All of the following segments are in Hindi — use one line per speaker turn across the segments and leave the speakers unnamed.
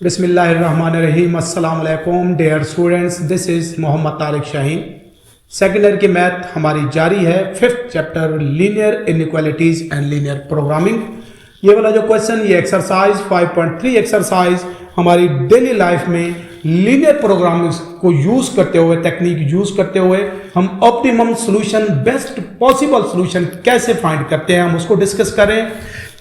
बिस्मिल्लाहिर्रहमानिर्रहीम। अस्सलाम वालेकुम dear students, this is Mohammad Tariq Shaheen. Second year की मैथ हमारी जारी है। Fifth chapter linear inequalities and linear programming. ये वाला जो क्वेश्चन, ये एक्सरसाइज 5.3 एक्सरसाइज हमारी डेली लाइफ में लीनियर प्रोग्रामिंग को यूज़ करते हुए, टेक्निक यूज़ करते हुए हम optimum solution, best possible solution कैसे फाइंड करते हैं, हम उसको डिस्कस करें।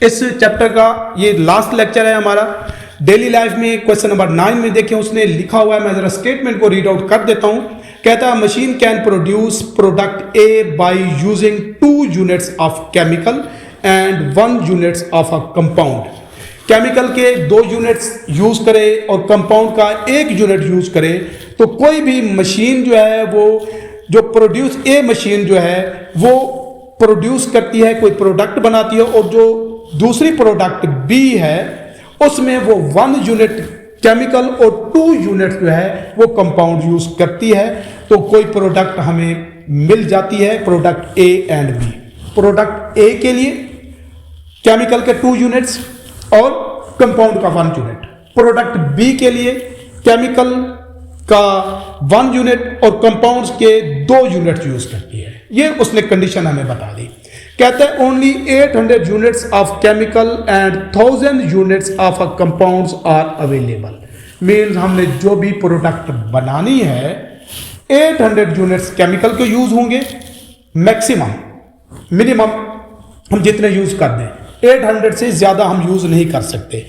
इस चैप्टर का ये लास्ट लेक्चर है हमारा। डेली लाइफ में क्वेश्चन नंबर 9 में देखें, उसने लिखा हुआ है, मैं जरा स्टेटमेंट को रीड आउट कर देता हूं। कहता है machine can produce product A by using 2 units of chemical and 1 units of a compound. Chemical के 2 यूनिट्स यूज करे और कंपाउंड का 1 यूनिट यूज करे तो कोई भी मशीन जो है वो जो प्रोड्यूस ए मशीन जो है वो प्रोड्यूस करती है, कोई प्रोडक्ट बनाती है, और जो दूसरी प्रोडक्ट बी है उसमें वो 1 यूनिट केमिकल और 2 यूनिट जो है वो कंपाउंड यूज करती है। तो कोई प्रोडक्ट हमें मिल जाती है, product A and B. Product A के लिए केमिकल के 2 यूनिट्स और कंपाउंड का 1 यूनिट। प्रोडक्ट बी के लिए केमिकल का 1 यूनिट और कंपाउंड्स के 2 यूनिट यूज करती है। ये उसने कंडीशन हमें बता दी। कहते हैं only 800 units of chemical and 1000 units of a compounds are available. Means हमने जो भी प्रोडक्ट बनानी है 800 यूनिट्स केमिकल के यूज होंगे, मैक्सिमम, मिनिमम हम जितने यूज कर दें, 800 से ज्यादा हम यूज नहीं कर सकते।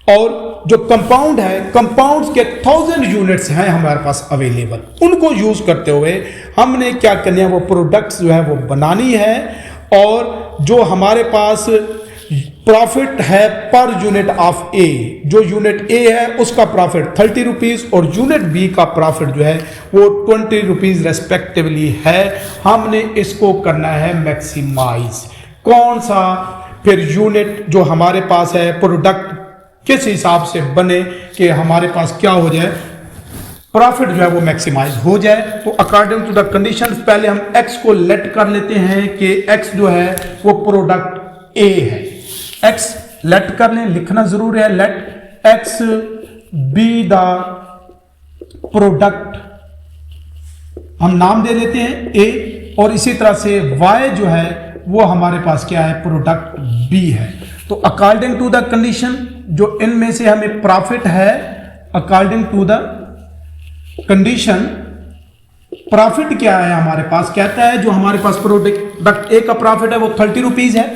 और जो कंपाउंड है, कंपाउंड्स के 1000 यूनिट्स हैं हमारे पास अवेलेबल। उनको यूज करते हुए हमने क्या करना है, वो प्रोडक्ट्स जो है वो बनानी है। और जो हमारे पास प्रॉफिट है पर यूनिट ऑफ ए, जो यूनिट ए है उसका प्रॉफिट 30 रुपीज और यूनिट बी का प्रॉफिट जो है वो 20 रुपीज रेस्पेक्टिवली है। हमने इसको करना है मैक्सिमाइज। कौन सा फिर यूनिट जो हमारे पास है, प्रोडक्ट किस हिसाब से बने कि हमारे पास क्या हो जाए, प्रॉफिट जो है वो मैक्सिमाइज हो जाए। तो अकॉर्डिंग टू द कंडीशन पहले हम x को लेट कर लेते हैं कि x जो है वो प्रोडक्ट a है। x लेट कर लें, लिखना जरूर है। Let x be the product, हम नाम दे देते हैं a, और इसी तरह से y जो है वो हमारे पास क्या है, प्रोडक्ट b है। तो अकॉर्डिंग टू द कंडीशन जो इनमें से हमें प्रॉफिट है, according to the condition profit क्या है हमारे पास, कहता है जो हमारे पास प्रोडक्ट ए का प्रॉफिट है वो 30 रुपीज है।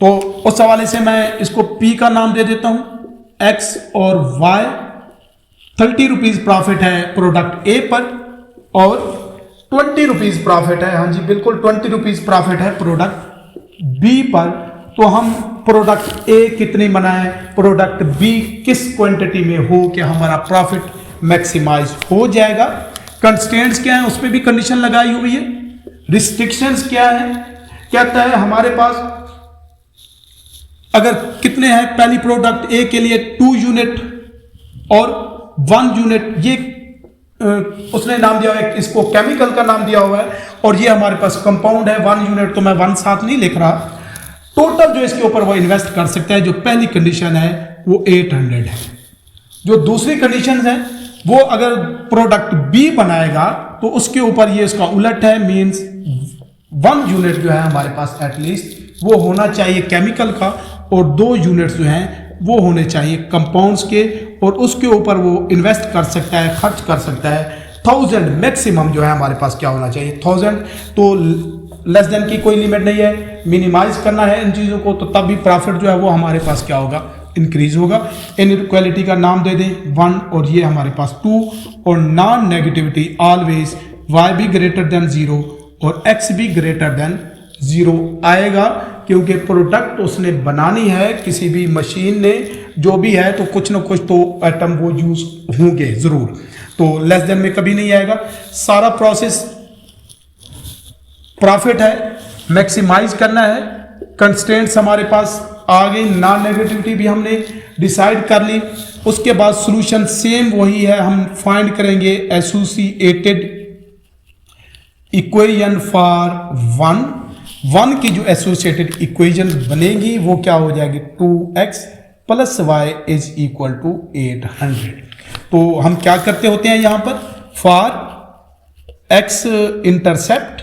तो उस हवाले से मैं इसको पी का नाम दे देता हूं। एक्स और वाई 30 रुपीज प्रॉफिट है प्रोडक्ट ए पर और 20 रुपीज प्रॉफिट है, हाँ जी बिल्कुल 20 रुपीज प्रॉफिट है प्रोडक्ट बी पर। तो हम प्रोडक्ट ए कितनी बनाए, प्रोडक्ट बी किस क्वांटिटी में हो कि हमारा प्रॉफिट मैक्सिमाइज हो जाएगा। कंस्ट्रेंट्स क्या है, उस पर भी कंडीशन लगाई हुई है। रिस्ट्रिक्शंस क्या है, कहता है हमारे पास अगर कितने हैं, पहली प्रोडक्ट ए के लिए 2 यूनिट और 1 यूनिट, ये उसने नाम दिया है, इसको केमिकल का नाम दिया हुआ है, और ये हमारे पास कंपाउंड है 1 यूनिट, तो मैं 1 साथ नहीं लिख रहा। टोटल जो इसके ऊपर वो इन्वेस्ट कर सकता है, जो पहली कंडीशन है वो 800 है। जो दूसरी कंडीशन है वो अगर प्रोडक्ट बी बनाएगा तो उसके ऊपर ये इसका उलट है। मींस 1 यूनिट जो है हमारे पास एटलीस्ट वो होना चाहिए केमिकल का, और 2 यूनिट्स जो हैं वो होने चाहिए कंपाउंड्स के, और उसके ऊपर वो इन्वेस्ट कर सकता है, खर्च कर सकता है 1000। मैक्सिमम जो है हमारे पास क्या होना चाहिए, 1000। तो लेस देन की कोई लिमिट नहीं है, मिनिमाइज करना है इन चीज़ों को, तो तब भी प्रॉफिट जो है वो हमारे पास क्या होगा, इंक्रीज होगा। इनइक्वालिटी का नाम दे दें 1 और ये हमारे पास 2, और नॉन नेगेटिविटी ऑलवेज y भी ग्रेटर देन 0 और x भी ग्रेटर देन 0 आएगा, क्योंकि प्रोडक्ट उसने बनानी है किसी भी मशीन ने जो भी है, तो कुछ ना कुछ तो आइटम वो यूज होंगे जरूर। तो लेस देन में कभी नहीं आएगा। सारा प्रोसेस प्रॉफिट है, मैक्सिमाइज करना है। कंस्ट्रेंट्स हमारे पास आ गई, नॉन नेगेटिविटी भी हमने डिसाइड कर ली। उसके बाद सॉल्यूशन सेम वही है, हम फाइंड करेंगे एसोसिएटेड इक्वेशन फॉर 1 की जो एसोसिएटेड इक्वेशन बनेगी वो क्या हो जाएगी, 2x plus y is equal to 800। तो हम क्या करते होते हैं यहाँ पर, फॉर एक्स इंटरसेप्ट,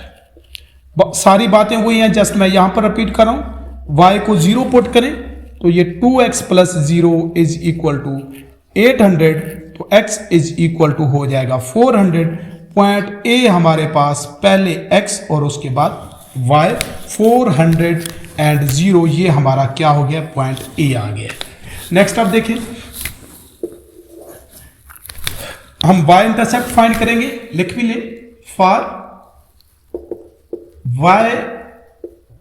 सारी बातें वही हैं, जस्ट मैं यहाँ पर रिपीट कर रहा हूँ। वाई को 0 पुट करें तो ये 2x plus 0 is equal to 800, तो x इज इक्वल टू हो जाएगा 400। पॉइंट ए हमारे पास पहले x और उसके बाद y, 400 एंड 0, ये हमारा क्या हो गया, पॉइंट ए आ गया। नेक्स्ट आप देखें, हम y इंटरसेप्ट फाइंड करेंगे, लिख भी ले, फॉर y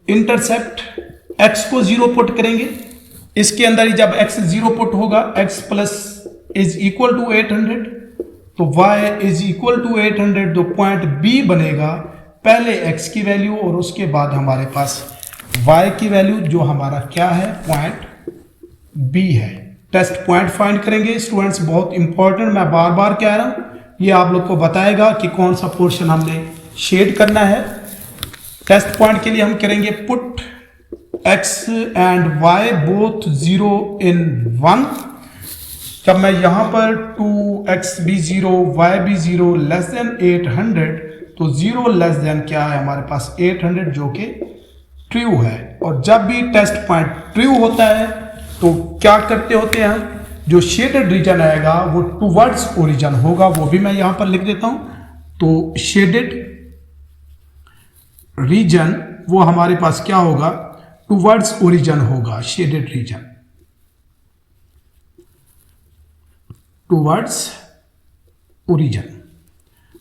इंटरसेप्ट x को 0 पुट करेंगे, इसके अंदर ही जब x 0 पुट होगा, x plus is equal to 800, तो y इज इक्वल टू 800, तो पॉइंट b बनेगा पहले x की वैल्यू और उसके बाद हमारे पास y की वैल्यू, जो हमारा क्या है, पॉइंट b है। टेस्ट पॉइंट फाइंड करेंगे स्टूडेंट्स, बहुत इंपॉर्टेंट, मैं बार बार कह रहा हूं, ये आप लोग को बताएगा कि कौन सा पोर्शन हमने शेड करना है। टेस्ट पॉइंट के लिए हम करेंगे put x and y both 0 in 1। जब मैं यहां पर 2x भी 0 y भी 0 लेस देन 800, तो 0 लेस देन क्या है हमारे पास 800, जो कि ट्रू है। और जब भी टेस्ट पॉइंट ट्रू होता है तो क्या करते होते हैं हम, जो शेडेड रीजन आएगा वो टुवर्ड्स ओरिजिन होगा, वो भी मैं यहां पर लिख देता हूं। तो शेडेड रीजन वो हमारे पास क्या होगा, टुवर्ड्स ओरिजिन होगा, शेडेड रीजन टुवर्ड्स ओरिजिन।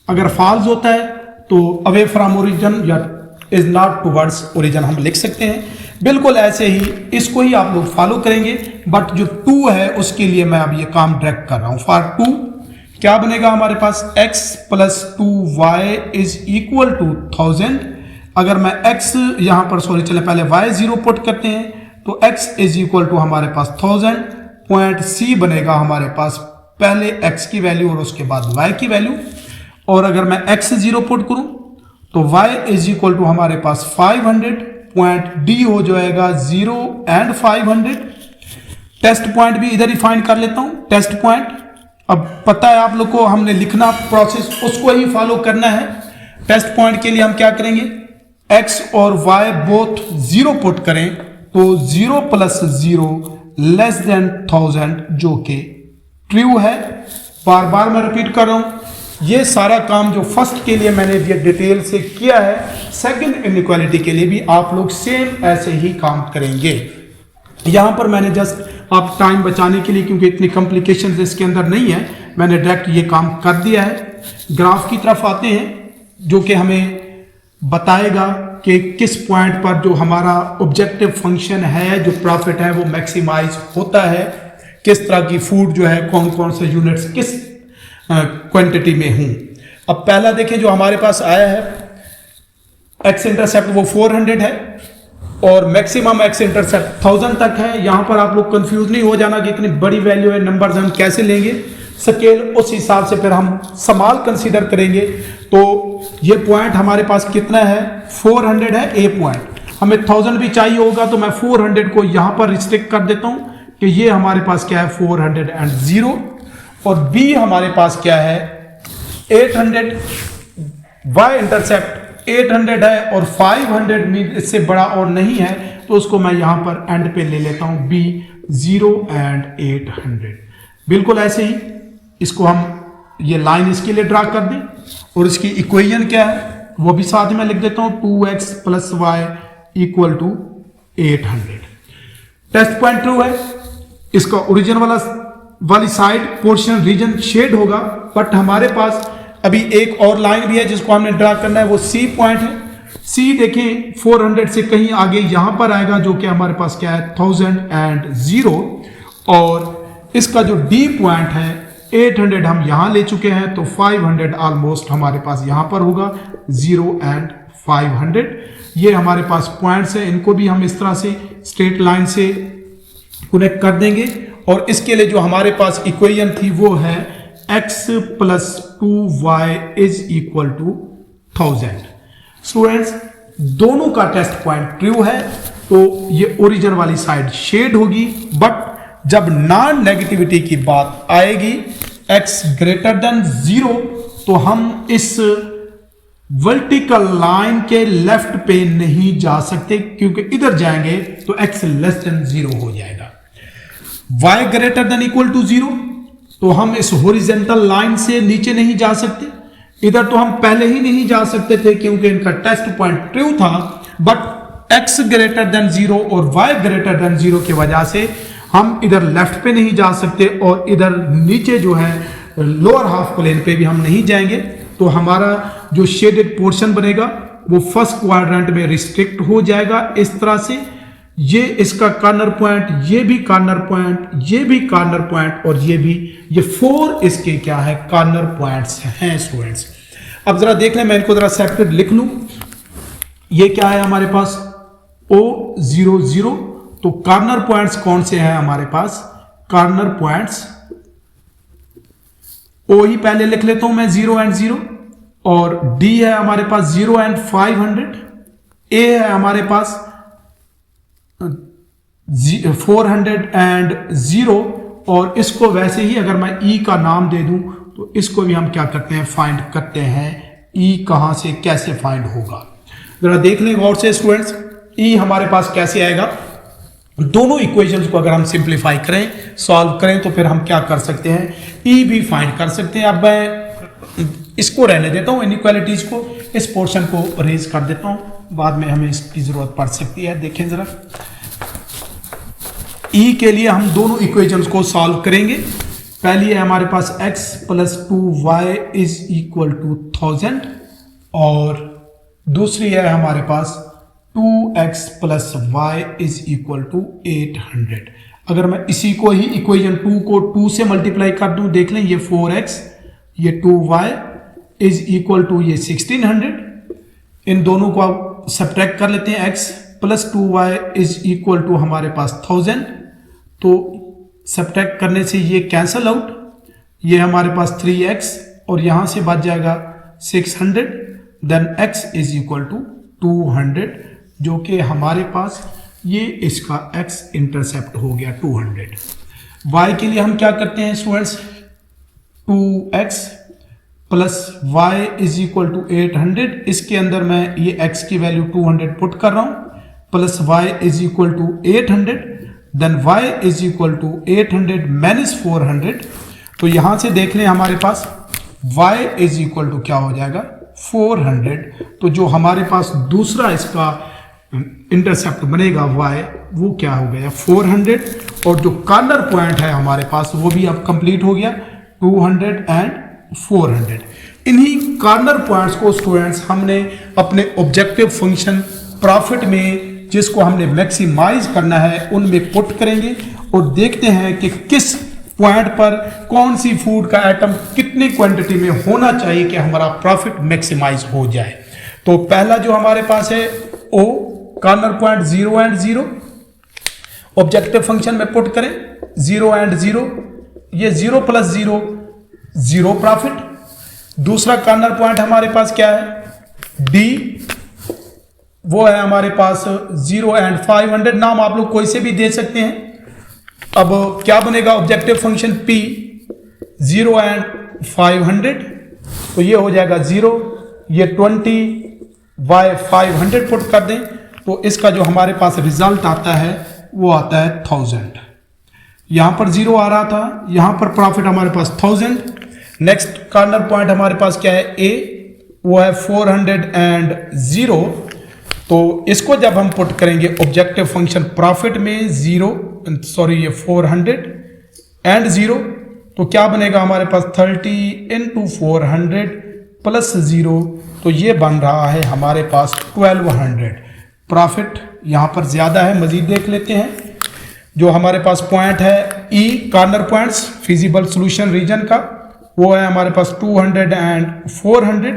अगर फॉल्स होता है तो अवे फ्रॉम ओरिजिन या इज नॉट टुवर्ड्स ओरिजिन हम लिख सकते हैं। बिल्कुल ऐसे ही इसको ही आप लोग फॉलो करेंगे, बट जो 2 है उसके लिए मैं अब ये काम डायरेक्ट कर रहा हूं। फॉर 2 क्या बनेगा हमारे पास, x plus 2y is equal to 1000। अगर मैं x यहां पर सॉरी चले पहले y 0 पुट करते हैं, तो x इज इक्वल टू हमारे पास 1000। पॉइंट c बनेगा हमारे पास पहले x की वैल्यू और उसके बाद y की वैल्यू। और अगर मैं x 0 पुट करूं तो y इज इक्वल टू हमारे पास 500। पॉइंट d हो जाएगा 0 एंड 500। टेस्ट पॉइंट भी इधर ही फाइंड कर लेता हूं। टेस्ट पॉइंट अब पता है आप लोग को, हमने लिखना प्रोसेस उसको ही फॉलो करना है। टेस्ट पॉइंट के लिए हम क्या करेंगे, x और y बोथ 0 पुट करें तो 0 प्लस 0 लेस देन 1000, जो कि ट्रू है। बार बार मैं रिपीट कर रहा हूं, ये सारा काम जो फर्स्ट के लिए मैंने ये डिटेल से किया है, सेकंड इनइक्वालिटी के लिए भी आप लोग सेम ऐसे ही काम करेंगे। यहां पर मैंने जस्ट आप टाइम बचाने के लिए, क्योंकि इतनी कॉम्प्लिकेशंस इसके अंदर नहीं है, मैंने डायरेक्ट ये काम कर दिया है। ग्राफ की तरफ आते हैं, जो कि हमें बताएगा कि किस पॉइंट पर जो हमारा ऑब्जेक्टिव फंक्शन है, जो प्रॉफिट है, वो मैक्सिमाइज होता है, किस तरह की फूड जो है, कौन कौन से यूनिट्स किस क्वांटिटी में हूं। अब पहला देखें जो हमारे पास आया है, एक्स इंटरसेप्ट वो 400 है और मैक्सिमम एक्स इंटरसेप्ट 1000 तक है। यहां पर आप लोग कंफ्यूज नहीं हो जाना कि इतनी बड़ी वैल्यू है, नंबर्स हम कैसे लेंगे, स्केल उस हिसाब से फिर हम स्मॉल कंसीडर करेंगे। तो ये पॉइंट हमारे पास कितना है, 400 है ए पॉइंट। हमें 1000 भी चाहिए होगा तो मैं 400 को यहां पर रिस्ट्रिक्ट कर देता हूं कि ये हमारे पास क्या है 400 और बी हमारे पास क्या है 800। वाई इंटरसेप्ट 800 है और 500 में इससे बड़ा और नहीं है, तो उसको मैं यहां पर एंड पे ले लेता हूं, बी 0 एंड 800। बिल्कुल ऐसे ही इसको हम ये लाइन इसके लिए ड्रा कर दें और इसकी इक्वेशन क्या है वो भी साथ में लिख देता हूं, 2x plus y equal to 800। Test point true है, इसका ओरिजिन वाली साइड पोर्शन रीजन शेड होगा, बट हमारे पास अभी एक और लाइन भी है जिसको हमने ड्रा करना है, वो सी पॉइंट है। सी देखें 400 से कहीं आगे यहां पर आएगा, जो कि हमारे पास क्या है 1000 और इसका जो डी पॉइंट है 800 हम यहां ले चुके हैं, तो 500 ऑलमोस्ट हमारे पास यहां पर होगा, 0 एंड 500। ये हमारे पास पॉइंट्स है, इनको भी हम इस तरह से स्ट्रेट लाइन से कनेक्ट कर देंगे। और इसके लिए जो हमारे पास इक्वेशन थी वो है x plus 2y is equal to 1000। Students दोनों का टेस्ट पॉइंट ट्रू है, तो ये ओरिजिन वाली साइड शेड होगी, बट जब नॉन नेगेटिविटी की बात आएगी x ग्रेटर देन 0, तो हम इस वर्टिकल लाइन के लेफ्ट पे नहीं जा सकते, क्योंकि इधर जाएंगे तो x लेस देन 0 हो जाएगा। y greater than equal to 0, तो हम इस हॉरिजॉन्टल लाइन से नीचे नहीं जा सकते। इधर तो हम पहले ही नहीं जा सकते थे क्योंकि इनका टेस्ट पॉइंट ट्रू था, बट x ग्रेटर देन 0 और y ग्रेटर देन 0 की वजह से हम इधर लेफ्ट पे नहीं जा सकते और इधर नीचे जो है लोअर हाफ प्लेन पे भी हम नहीं जाएंगे। तो हमारा जो शेडेड पोर्शन बनेगा वो फर्स्ट क्वाड्रेंट में रिस्ट्रिक्ट हो जाएगा इस तरह से। ये इसका कॉर्नर पॉइंट, ये भी कॉर्नर पॉइंट, ये भी कॉर्नर पॉइंट और ये भी, ये 4 इसके क्या है कॉर्नर पॉइंट्स हैं स्टूडेंट्स। अब जरा देख लें, मैं इनको जरा सेपरेट लिख लूं। ये क्या है हमारे पास O00, तो कॉर्नर पॉइंट्स कौन से हैं हमारे पास? कॉर्नर पॉइंट्स O ही पहले लिख लेता हूं मैं, 0 एंड 0, और D है हमारे पास 0 एंड 500, A है हमारे पास 400 एंड 0, और इसको वैसे ही अगर मैं E का नाम दे दूं तो इसको भी हम क्या करते हैं, फाइंड करते हैं। E कहां से कैसे फाइंड होगा, जरा देख लें गौर से स्टूडेंट्स। E हमारे पास कैसे आएगा? दोनों इक्वेशंस को अगर हम सिंप्लीफाई करें, सॉल्व करें, तो फिर हम क्या कर सकते हैं, E भी फाइंड कर सकते हैं। अब मैं इसको रहने देता हूं, इनइक्वालिटीज को, इस पोर्शन को रेज कर देता हूं, बाद में हमें इसकी जरूरत पड़ सकती है। देखें जरा, E के लिए हम दोनों इक्वेशंस को सॉल्व करेंगे। पहली है हमारे पास x plus 2y is equal to 1000, और दूसरी है हमारे पास 2x plus y is equal to 800। अगर मैं इसी को ही इक्वेशन 2 को 2 से मल्टीप्लाई कर दूं, देख लें, ये 4x, ये 2y इज इक्वल टू ये 1600। इन दोनों को आप सब्ट्रैक्ट कर लेते हैं, x plus 2y is equal to हमारे पास 1000, तो सब्ट्रैक्ट करने से ये कैंसल आउट, ये हमारे पास 3x और यहां से बच जाएगा 600, then x is equal to 200, जो कि हमारे पास ये इसका x इंटरसेप्ट हो गया 200। y के लिए हम क्या करते हैं students, 2x plus y is equal to 800, इसके अंदर मैं ये x की वैल्यू 200 पुट कर रहा हूं, plus y is equal to 800, then y is equal to 800 minus 400। तो यहां से देख लें हमारे पास y इज इक्वल टू क्या हो जाएगा, 400। तो जो हमारे पास दूसरा इसका इंटरसेप्ट बनेगा y, वो क्या हो गया 400, और जो कॉर्नर पॉइंट है हमारे पास वो भी अब कंप्लीट हो गया 200 एंड 400। इन्हीं कॉर्नर पॉइंट्स को स्टूडेंट्स हमने अपने ऑब्जेक्टिव फंक्शन प्रॉफिट में, जिसको हमने मैक्सिमाइज करना है, उनमें पुट करेंगे और देखते हैं कि किस पॉइंट पर कौन सी फूड का आइटम कितनी क्वांटिटी में होना चाहिए कि हमारा प्रॉफिट मैक्सिमाइज हो जाए। तो पहला जो हमारे पास है O, corner point 0 and 0, objective function में पुट करें 0 एंड 0, ये 0 प्लस 0 0 प्रॉफिट। दूसरा कॉर्नर पॉइंट हमारे पास क्या है, D, वो है हमारे पास 0 एंड 500, नाम आप लोग कोई से भी दे सकते हैं। अब क्या बनेगा ऑब्जेक्टिव फंक्शन P, 0 एंड 500, तो ये हो जाएगा 0, ये 20 y 500 पुट कर दें, तो इसका जो हमारे पास रिजल्ट आता है वो आता है 1000। यहां पर 0 आ रहा था, यहां पर प्रॉफिट हमारे पास 1000। नेक्स्ट कॉर्नर पॉइंट हमारे पास क्या है, A, वो है 400 एंड 0, तो इसको जब हम पुट करेंगे ऑब्जेक्टिव फंक्शन प्रॉफिट में 400 एंड 0, तो क्या बनेगा हमारे पास 30 इंटू 400 प्लस 0, तो ये बन रहा है हमारे पास 1200। प्रॉफिट यहां पर ज्यादा है, मजीद देख लेते हैं। जो हमारे पास पॉइंट है E, corner points feasible solution region का, वो है हमारे पास 200 एंड 400।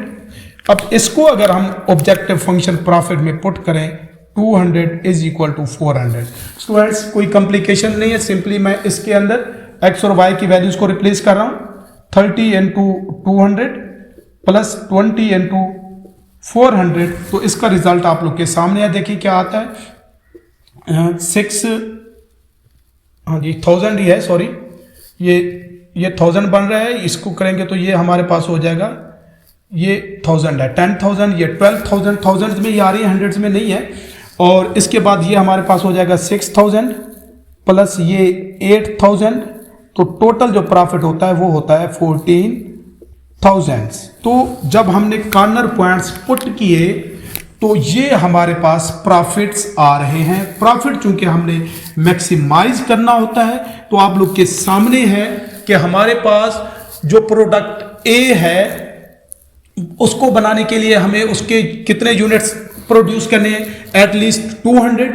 अब इसको अगर हम ऑब्जेक्टिव फंक्शन प्रॉफिट में पुट करें, 200 इज इक्वल टू 400। स्टूडेंट्स कोई कॉम्प्लिकेशन नहीं है, सिंपली मैं इसके अंदर x और y की वैल्यूज को रिप्लेस कर रहा हूं, 30 इंटू 200 प्लस 20 इंटू 400, तो इसका रिजल्ट आप लोग के सामने है। देखिए क्या आता है, 6 हाँ जी 1000 ही है, सॉरी, ये 1000 बन रहा है, इसको करेंगे तो ये हमारे पास हो जाएगा, ये 1000 है, 10,000, ये 12,000, थाउजेंड में ये आ रही है, हंड्रेड्स में नहीं है। और इसके बाद ये हमारे पास हो जाएगा 6000 प्लस ये 8000, तो टोटल जो प्रॉफिट होता है वो होता है 14,000। तो जब हमने कॉर्नर पॉइंट्स पुट किए तो ये हमारे पास प्रॉफिट्स आ रहे हैं। प्रॉफिट चूंकि हमने मैक्सिमाइज करना होता है, तो आप लोग के सामने है कि हमारे पास जो प्रोडक्ट ए है उसको बनाने के लिए हमें उसके कितने यूनिट्स प्रोड्यूस करने हैं, एटलीस्ट 200,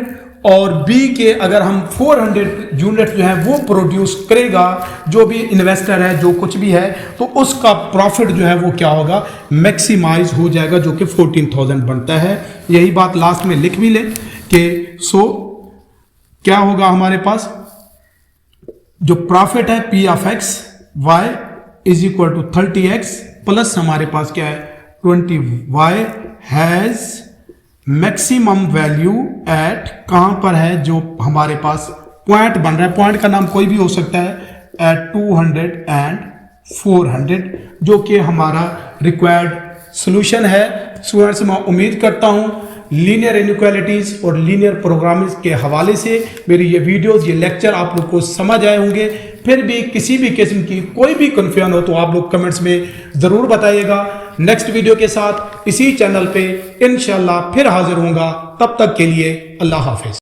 और बी के अगर हम 400 यूनिट जो है वो प्रोड्यूस करेगा, जो भी इन्वेस्टर है, जो कुछ भी है, तो उसका प्रॉफिट जो है वो क्या होगा, मैक्सिमाइज हो जाएगा, जो कि 14,000 बनता है। यही बात लास्ट में लिख भी ले कि क्या होगा हमारे पास जो प्रॉफिट है P of X Y is equal to 30x plus हमारे पास क्या है 20y has maximum value eight, कहां पर है, जो हमारे पास पॉइंट बन रहा है, पॉइंट का नाम कोई भी हो सकता है, एट 200 एंड 400, जो कि हमारा रिक्वायर्ड सोल्यूशन है। स्टूडेंट्स, मैं उम्मीद करता हूं लीनियर इनइक्वालिटीज और लीनियर प्रोग्रामिंग के हवाले से मेरी ये वीडियोस, ये लेक्चर आप लोग को समझ आए होंगे। फिर भी किसी भी किस्म की कोई भी कंफ्यूजन हो तो आप लोग कमेंट्स में ज़रूर बताइएगा। नेक्स्ट वीडियो के साथ इसी चैनल पे इंशाल्लाह फिर हाजिर होऊंगा। तब तक के लिए अल्लाह हाफिज।